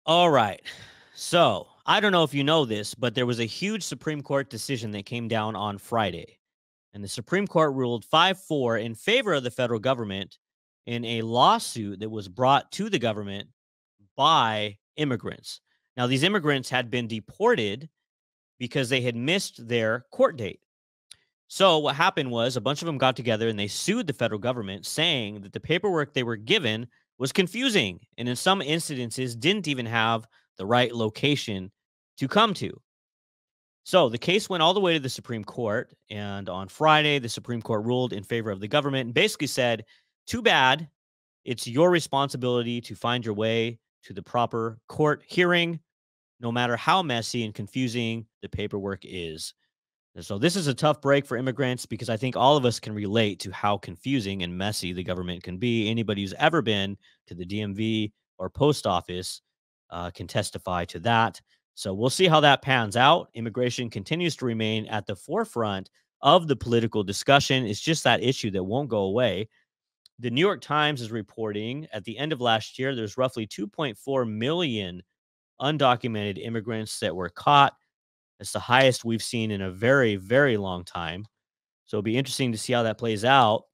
All right. So I don't know if you know this, but there was a huge Supreme Court decision that came down on Friday. And the Supreme Court ruled 5-4 in favor of the federal government in a lawsuit that was brought to the government by immigrants. Now, these immigrants had been deported because they had missed their court date. So, what happened was a bunch of them got together and they sued the federal government, saying that the paperwork they were given was confusing and in some instances didn't even have the right location to come to. So the case went all the way to the Supreme Court. And on Friday, the Supreme Court ruled in favor of the government and basically said, too bad. It's your responsibility to find your way to the proper court hearing, no matter how messy and confusing the paperwork is. And so this is a tough break for immigrants because I think all of us can relate to how confusing and messy the government can be. Anybody who's ever been to the DMV or post office can testify to that. So we'll see how that pans out. Immigration continues to remain at the forefront of the political discussion. It's just that issue that won't go away. The New York Times is reporting at the end of last year, there's roughly 2.4 million undocumented immigrants that were caught. It's the highest we've seen in a very, very long time. So it'll be interesting to see how that plays out.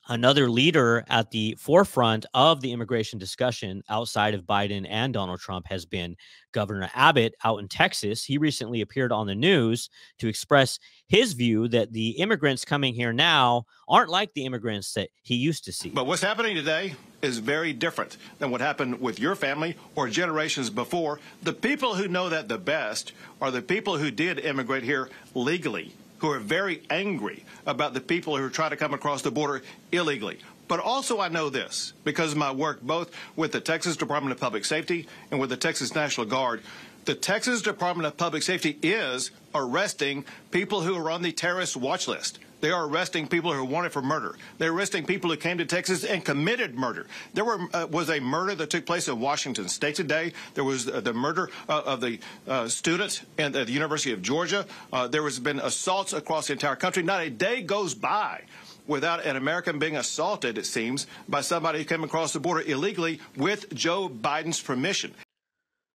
Another leader at the forefront of the immigration discussion outside of Biden and Donald Trump has been Governor Abbott out in Texas. He recently appeared on the news to express his view that the immigrants coming here now aren't like the immigrants that he used to see. But what's happening today is very different than what happened with your family or generations before. The people who know that the best are the people who did immigrate here legally, who are very angry about the people who are trying to come across the border illegally. But also I know this because of my work both with the Texas Department of Public Safety and with the Texas National Guard. The Texas Department of Public Safety is arresting people who are on the terrorist watch list. They are arresting people who are wanted for murder. They're arresting people who came to Texas and committed murder. There was a murder that took place in Washington State today. There was the murder of the student at the University of Georgia. There has been assaults across the entire country. Not a day goes by without an American being assaulted, it seems, by somebody who came across the border illegally with Joe Biden's permission.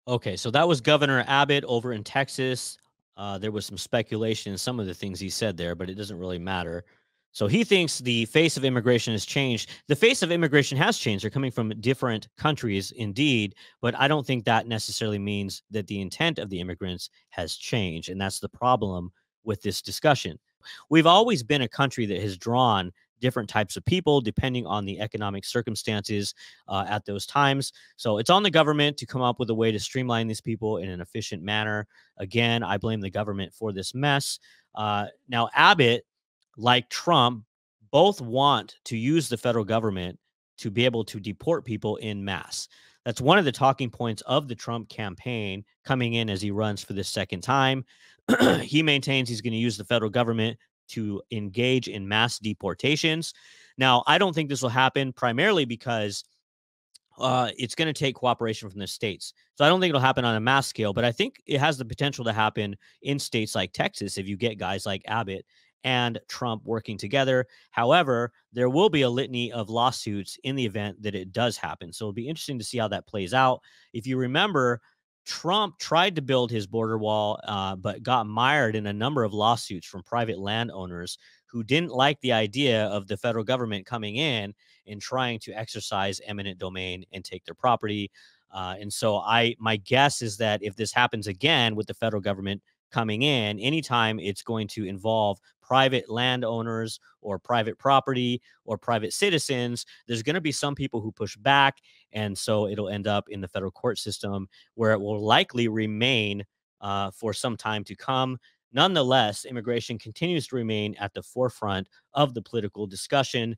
Okay, so that was Governor Abbott over in Texas. There was some speculation in some of the things he said there, but it doesn't really matter. So he thinks the face of immigration has changed. The face of immigration has changed. They're coming from different countries, indeed, but I don't think that necessarily means that the intent of the immigrants has changed. And that's the problem with this discussion. We've always been a country that has drawn different types of people depending on the economic circumstances at those times. So it's on the government to come up with a way to streamline these people in an efficient manner. Again, I blame the government for this mess. Now, Abbott, like Trump, both want to use the federal government to be able to deport people in mass. That's one of the talking points of the Trump campaign coming in as he runs for the second time. He maintains he's going to use the federal government to engage in mass deportations. Now, I don't think this will happen primarily because it's going to take cooperation from the states. So I don't think it'll happen on a mass scale, but I think it has the potential to happen in states like Texas if you get guys like Abbott and Trump working together. However, there will be a litany of lawsuits in the event that it does happen. So it'll be interesting to see how that plays out. If you remember, Trump tried to build his border wall, but got mired in a number of lawsuits from private landowners who didn't like the idea of the federal government coming in and trying to exercise eminent domain and take their property. And so my guess is that if this happens again with the federal government coming in, anytime it's going to involve private landowners or private property or private citizens, there's going to be some people who push back. And so it'll end up in the federal court system where it will likely remain for some time to come. Nonetheless, immigration continues to remain at the forefront of the political discussion.